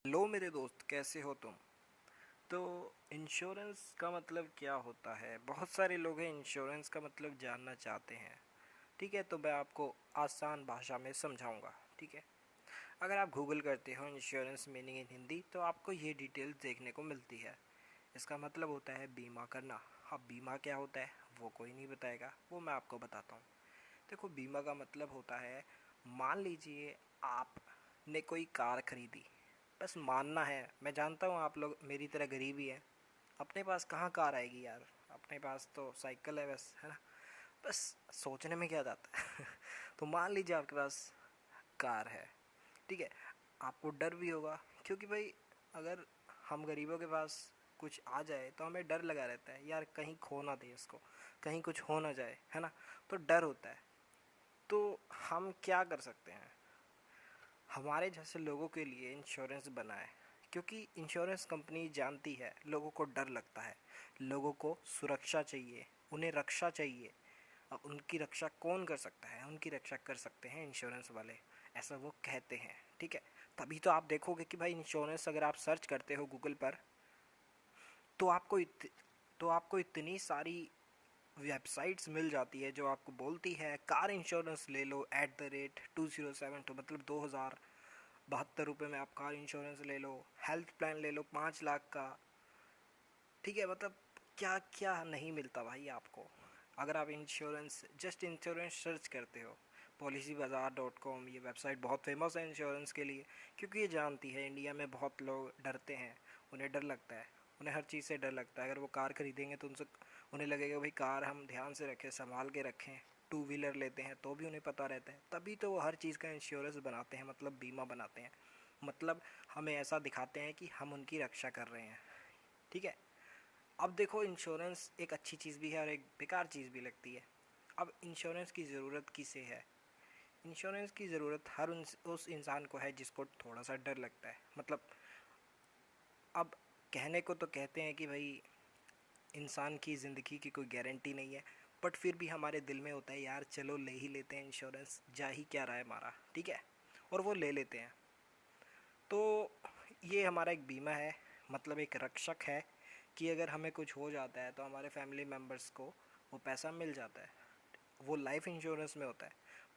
Hello मेरे दोस्त, कैसे हो तुम? तो इंश्योरेंस का मतलब क्या होता है? बहुत सारे लोग हैं इंश्योरेंस का मतलब जानना चाहते हैं। ठीक है, तो मैं आपको आसान भाषा में समझाऊंगा। ठीक है, अगर आप गूगल करते हो इंश्योरेंस मीनिंग इन हिंदी तो आपको ये डिटेल्स देखने को मिलती है। इसका मतलब होता है बीमा करना। अब बीमा क्या होता है वो कोई नहीं बताएगा, वो मैं आपको बताता हूँ। देखो, बीमा का मतलब होता है, मान लीजिए आपने कोई कार खरीदी। बस मानना है, मैं जानता हूँ आप लोग मेरी तरह गरीब ही हैं। अपने पास कहाँ कार आएगी यार, अपने पास तो साइकिल है बस, है ना। बस सोचने में क्या जाता है तो मान लीजिए आपके पास कार है। ठीक है, आपको डर भी होगा, क्योंकि भाई अगर हम गरीबों के पास कुछ आ जाए तो हमें डर लगा रहता है यार, कहीं खो ना दे इसको, कहीं कुछ हो ना जाए, है ना। तो डर होता है। तो हम क्या कर सकते हैं? हमारे जैसे लोगों के लिए इंश्योरेंस बना है, क्योंकि इंश्योरेंस कंपनी जानती है लोगों को डर लगता है, लोगों को सुरक्षा चाहिए, उन्हें रक्षा चाहिए। अब उनकी रक्षा कौन कर सकता है? उनकी रक्षा कर सकते हैं इंश्योरेंस वाले, ऐसा वो कहते हैं। ठीक है, तभी तो आप देखोगे कि भाई इंश्योरेंस अगर आप सर्च करते हो गूगल पर तो आपको इतनी सारी वेबसाइट्स मिल जाती है जो आपको बोलती है कार इंश्योरेंस ले लो @2072, मतलब 2072 रुपये में आप कार इंश्योरेंस ले लो, हेल्थ प्लान ले लो 5 लाख का। ठीक है, मतलब क्या क्या नहीं मिलता भाई आपको। अगर आप इंश्योरेंस सर्च करते हो, policybazaar.com, ये वेबसाइट बहुत फेमस है इंश्योरेंस के लिए, क्योंकि ये जानती है इंडिया में बहुत लोग डरते हैं। उन्हें डर लगता है, उन्हें हर चीज़ से डर लगता है। अगर वो कार खरीदेंगे तो उन्हें लगेगा भाई कार हम ध्यान से रखें, संभाल के रखें। टू व्हीलर लेते हैं तो भी उन्हें पता रहता है, तभी तो वो हर चीज़ का इंश्योरेंस बनाते हैं, मतलब बीमा बनाते हैं। मतलब हमें ऐसा दिखाते हैं कि हम उनकी रक्षा कर रहे हैं। ठीक है, अब देखो, इंश्योरेंस एक अच्छी चीज़ भी है और एक बेकार चीज़ भी लगती है। अब इंश्योरेंस की ज़रूरत किसे है? इंश्योरेंस की ज़रूरत हर उस इंसान को है जिसको थोड़ा सा डर लगता है। मतलब अब कहने को तो कहते हैं कि भाई इंसान की ज़िंदगी की कोई गारंटी नहीं है, बट फिर भी हमारे दिल में होता है यार चलो ले ही लेते हैं इंश्योरेंस, जा ही क्या रहा है हमारा। ठीक है, और वो ले लेते हैं। तो ये हमारा एक बीमा है, मतलब एक रक्षक है, कि अगर हमें कुछ हो जाता है तो हमारे फैमिली मेम्बर्स को वो पैसा मिल जाता है। वो लाइफ इंश्योरेंस में होता है।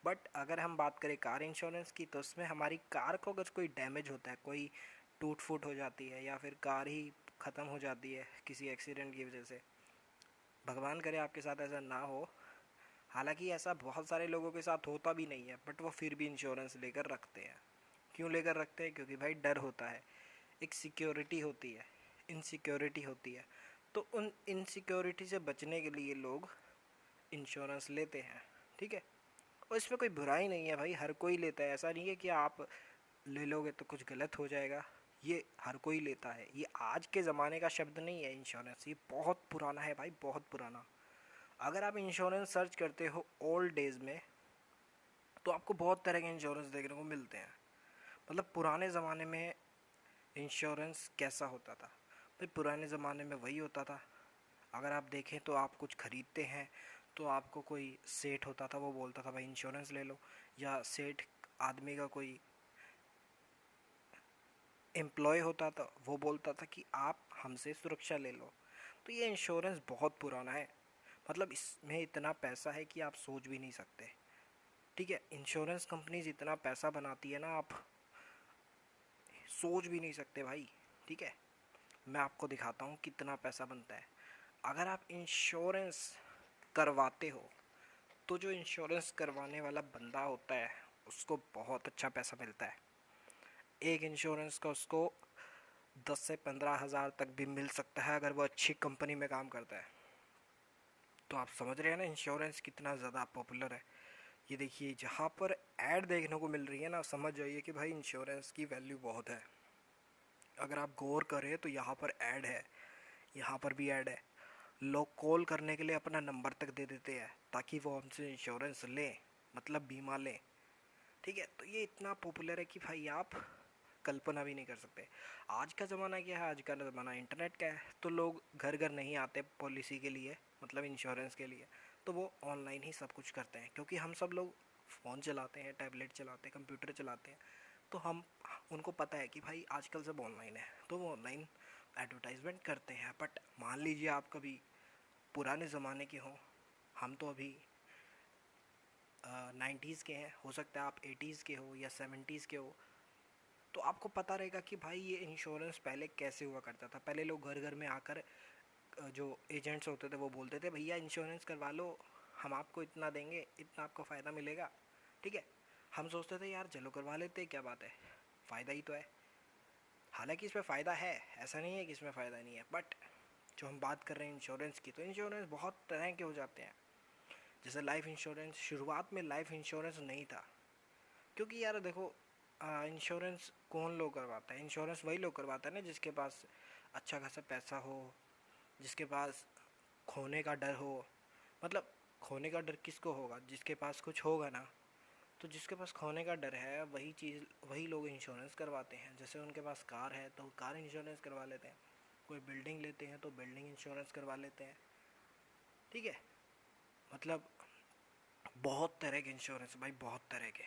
बट अगर हम बात करें कार इंश्योरेंस की, तो उसमें हमारी कार को अगर कोई डैमेज होता है, कोई टूट फूट हो जाती है, या फिर कार ही ख़त्म हो जाती है किसी एक्सीडेंट की वजह से, भगवान करे आपके साथ ऐसा ना हो। हालांकि ऐसा बहुत सारे लोगों के साथ होता भी नहीं है, बट वो फिर भी इंश्योरेंस लेकर रखते हैं। क्यों लेकर रखते हैं? क्योंकि भाई डर होता है, एक सिक्योरिटी होती है, इनसिक्योरिटी होती है। तो उन इनसिक्योरिटी से बचने के लिए लोग इंश्योरेंस लेते हैं। ठीक है, और इसमें कोई बुराई नहीं है भाई, हर कोई लेता है। ऐसा नहीं है कि आप ले लोगे तो कुछ गलत हो जाएगा। ये हर कोई लेता है, ये आज के ज़माने का शब्द नहीं है इंश्योरेंस, ये बहुत पुराना है भाई, बहुत पुराना। अगर आप इंश्योरेंस सर्च करते हो ओल्ड डेज़ में तो आपको बहुत तरह के इंश्योरेंस देखने को मिलते हैं। मतलब पुराने ज़माने में इंश्योरेंस कैसा होता था? भाई पुराने ज़माने में वही होता था, अगर आप देखें तो आप कुछ ख़रीदते हैं तो आपको कोई सेठ होता था, वो बोलता था भाई इंश्योरेंस ले लो। या सेठ आदमी का कोई एम्प्लॉय होता था, वो बोलता था कि आप हमसे सुरक्षा ले लो। तो ये इंश्योरेंस बहुत पुराना है, मतलब इसमें इतना पैसा है कि आप सोच भी नहीं सकते। ठीक है, इंश्योरेंस कंपनीज इतना पैसा बनाती है ना, आप सोच भी नहीं सकते भाई। ठीक है, मैं आपको दिखाता हूँ कितना पैसा बनता है। अगर आप इंश्योरेंस करवाते हो तो जो इंश्योरेंस करवाने वाला बंदा होता है उसको बहुत अच्छा पैसा मिलता है। एक इंश्योरेंस का उसको 10 से 15 हज़ार तक भी मिल सकता है अगर वो अच्छी कंपनी में काम करता है। तो आप समझ रहे हैं ना इंश्योरेंस कितना ज़्यादा पॉपुलर है। ये देखिए, जहाँ पर ऐड देखने को मिल रही है ना, समझ जाइए कि भाई इंश्योरेंस की वैल्यू बहुत है। अगर आप गौर करें तो यहाँ पर ऐड है, यहाँ पर भी ऐड है। लोग कॉल करने के लिए अपना नंबर तक दे देते हैं ताकि वो हमसे इंश्योरेंस लें, मतलब बीमा लें। ठीक है, तो ये इतना पॉपुलर है कि भाई आप कल्पना भी नहीं कर सकते। आज का ज़माना क्या है? आज का ज़माना इंटरनेट का है, तो लोग घर घर नहीं आते पॉलिसी के लिए, मतलब इंश्योरेंस के लिए। तो वो ऑनलाइन ही सब कुछ करते हैं, क्योंकि हम सब लोग फ़ोन चलाते हैं, टैबलेट चलाते हैं, कंप्यूटर चलाते हैं। तो हम उनको पता है कि भाई आजकल सब ऑनलाइन है, तो वो ऑनलाइन एडवर्टाइजमेंट करते हैं। बट मान लीजिए आप कभी पुराने ज़माने के हों, हम तो अभी 90s के हैं, हो सकता है आप 80s के हो या 70s के हो, तो आपको पता रहेगा कि भाई ये इंश्योरेंस पहले कैसे हुआ करता था। पहले लोग घर घर में आकर जो एजेंट्स होते थे वो बोलते थे भैया इंश्योरेंस करवा लो, हम आपको इतना देंगे, इतना आपको फ़ायदा मिलेगा, ठीक है। हम सोचते थे यार चलो करवा लेते, क्या बात है, फ़ायदा ही तो है। हालांकि इसमें फ़ायदा है, ऐसा नहीं है कि इसमें फ़ायदा नहीं है, बट जो हम बात कर रहे हैं इंश्योरेंस की, तो इंश्योरेंस बहुत तरह के हो जाते हैं। जैसे लाइफ इंश्योरेंस, शुरुआत में लाइफ इंश्योरेंस नहीं था, क्योंकि यार देखो इंश्योरेंस कौन लोग करवाता है? इंश्योरेंस वही लोग करवाता है ना जिसके पास अच्छा खासा पैसा हो, जिसके पास खोने का डर हो। मतलब खोने का डर किसको होगा? जिसके पास कुछ होगा ना। तो जिसके पास खोने का डर है वही लोग इंश्योरेंस करवाते हैं। जैसे उनके पास कार है तो कार इंश्योरेंस करवा लेते हैं, कोई बिल्डिंग लेते हैं तो बिल्डिंग इंश्योरेंस करवा लेते हैं, ठीक है। मतलब बहुत तरह के इंश्योरेंस भाई, बहुत तरह के।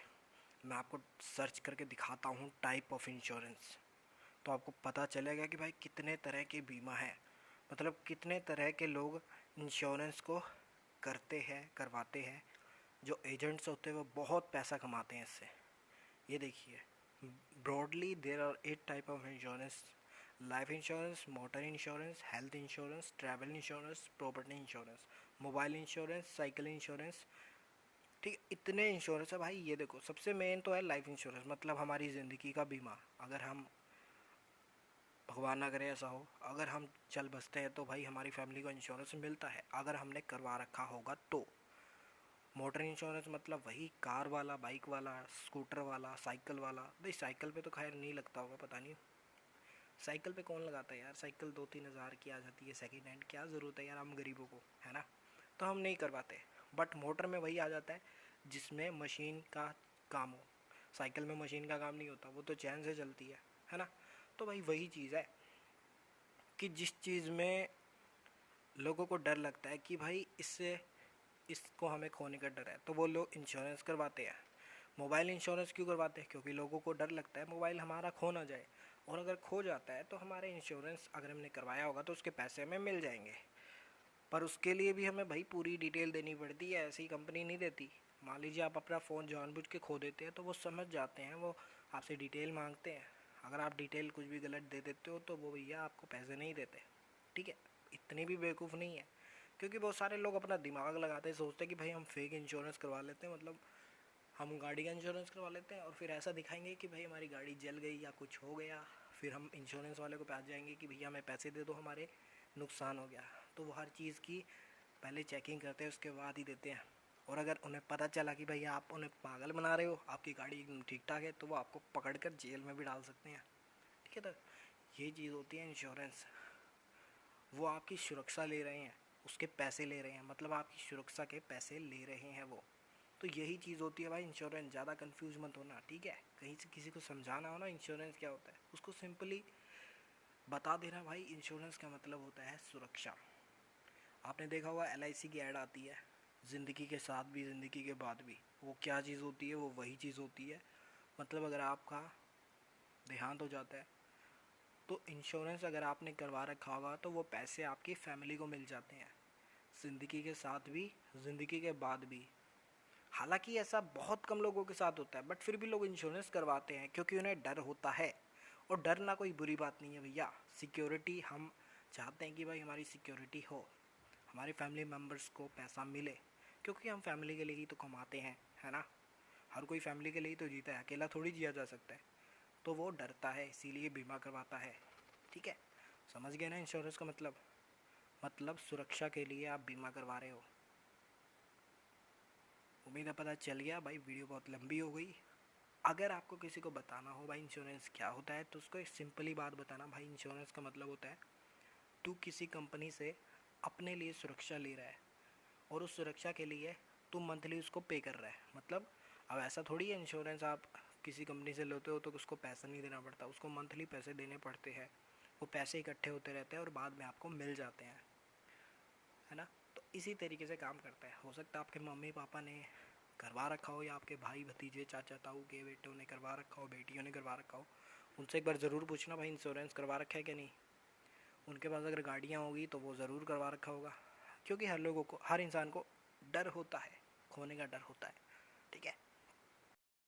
मैं आपको सर्च करके दिखाता हूँ टाइप ऑफ इंश्योरेंस, तो आपको पता चलेगा कि भाई कितने तरह के बीमा है, मतलब कितने तरह के लोग इंश्योरेंस को करते हैं, करवाते हैं। जो एजेंट्स होते हैं वो बहुत पैसा कमाते हैं इससे। ये देखिए, broadly there are 8 type of insurance: life insurance, motor insurance, health insurance, travel insurance, property insurance, mobile insurance, cycle insurance, ठीक। इतने इंश्योरेंस है भाई। ये देखो, सबसे मेन तो है लाइफ इंश्योरेंस, मतलब हमारी ज़िंदगी का बीमा। अगर हम, भगवान ना करे ऐसा हो, अगर हम चल बसते हैं तो भाई हमारी फैमिली को इंश्योरेंस मिलता है अगर हमने करवा रखा होगा तो। मोटर इंश्योरेंस मतलब वही कार वाला, बाइक वाला, स्कूटर वाला, साइकिल वाला। भाई साइकिल पे तो खैर नहीं लगता होगा, पता नहीं, साइकिल पे कौन लगाता है यार? साइकिल 2-3 हज़ार की आ जाती है सेकेंड हैंड, क्या ज़रूरत है यार हम गरीबों को, है ना। तो हम नहीं करवाते। बट मोटर में वही आ जाता है जिसमें मशीन का काम हो। साइकिल में मशीन का काम नहीं होता, वो तो चैन से चलती है ना। तो भाई वही चीज़ है कि जिस चीज़ में लोगों को डर लगता है कि भाई इसको हमें खोने का डर है, तो वो लोग इंश्योरेंस करवाते हैं। मोबाइल इंश्योरेंस क्यों करवाते हैं? क्योंकि लोगों को डर लगता है मोबाइल हमारा खो ना जाए, और अगर खो जाता है तो हमारे इंश्योरेंस अगर हमने करवाया होगा तो उसके पैसे हमें मिल जाएंगे। पर उसके लिए भी हमें भाई पूरी डिटेल देनी पड़ती है, ऐसी कंपनी नहीं देती। मान लीजिए आप अपना फ़ोन जानबूझ के खो देते हैं तो वो समझ जाते हैं, वो आपसे डिटेल मांगते हैं। अगर आप डिटेल कुछ भी गलत दे देते हो तो वो भैया आपको पैसे नहीं देते, ठीक है। इतनी भी बेवकूफ़ नहीं है, क्योंकि बहुत सारे लोग अपना दिमाग लगाते हैं, सोचते हैं कि भाई हम फेक इंश्योरेंस करवा लेते हैं, मतलब हम गाड़ी का इंश्योरेंस करवा लेते हैं और फिर ऐसा दिखाएंगे कि भाई हमारी गाड़ी जल गई या कुछ हो गया, फिर हम इंश्योरेंस वाले को पास जाएंगे कि भैया हमें पैसे दे दो, हमारे नुकसान हो गया। तो वो हर चीज़ की पहले चेकिंग करते हैं, उसके बाद ही देते हैं। और अगर उन्हें पता चला कि भैया आप उन्हें पागल बना रहे हो, आपकी गाड़ी एकदम ठीक ठाक है, तो वो आपको पकड़ कर जेल में भी डाल सकते हैं, ठीक है। तो ये चीज़ होती है इंश्योरेंस। वो आपकी सुरक्षा ले रहे हैं, उसके पैसे ले रहे हैं, मतलब आपकी सुरक्षा के पैसे ले रहे हैं वो। तो यही चीज़ होती है भाई इंश्योरेंस। ज़्यादा कंफ्यूज मत होना, ठीक है। कहीं से किसी को समझाना हो ना इंश्योरेंस क्या होता है, उसको सिंपली बता देना भाई इंश्योरेंस का मतलब होता है सुरक्षा। आपने देखा होगा LIC की ऐड आती है, ज़िंदगी के साथ भी ज़िंदगी के बाद भी। वो क्या चीज़ होती है? वो वही चीज़ होती है, मतलब अगर आपका देहांत हो जाता है तो इंश्योरेंस अगर आपने करवा रखा होगा तो वो पैसे आपकी फैमिली को मिल जाते हैं, ज़िंदगी के साथ भी ज़िंदगी के बाद भी। हालांकि ऐसा बहुत कम लोगों के साथ होता है, बट फिर भी लोग इंश्योरेंस करवाते हैं क्योंकि उन्हें डर होता है। और डरना कोई बुरी बात नहीं है भैया, सिक्योरिटी हम चाहते हैं कि भाई हमारी सिक्योरिटी हो, हमारे फैमिली मेम्बर्स को पैसा मिले, क्योंकि हम फैमिली के लिए ही तो कमाते हैं, है ना। हर कोई फैमिली के लिए ही तो जीता है, अकेला थोड़ी जिया जा सकता है। तो वो डरता है, इसीलिए बीमा करवाता है, ठीक है। समझ गए ना इंश्योरेंस का मतलब सुरक्षा के लिए आप बीमा करवा रहे हो। उम्मीद है पता चल गया भाई, वीडियो बहुत लंबी हो गई। अगर आपको किसी को बताना हो भाई इंश्योरेंस क्या होता है, तो उसको एक सिंपली बात बताना, भाई इंश्योरेंस का मतलब होता है तू किसी कंपनी से अपने लिए सुरक्षा ले रहा है, और उस सुरक्षा के लिए तू मंथली उसको पे कर रहा है। मतलब अब ऐसा थोड़ी है इंश्योरेंस आप किसी कंपनी से लेते हो तो उसको पैसा नहीं देना पड़ता, उसको मंथली पैसे देने पड़ते हैं। वो पैसे इकट्ठे होते रहते हैं और बाद में आपको मिल जाते हैं, है ना। तो इसी तरीके से काम करता है। हो सकता है आपके मम्मी पापा ने करवा रखा हो, या आपके भाई भतीजे चाचा ताऊ के बेटों ने करवा रखा हो, बेटियों ने करवा रखा हो, उनसे एक बार ज़रूर पूछना भाई इंश्योरेंस करवा रखा है कि नहीं। उनके पास अगर गाड़ियाँ होगी तो वो ज़रूर करवा रखा होगा, क्योंकि हर लोगों को, हर इंसान को डर होता है, खोने का डर होता है। ठीक है।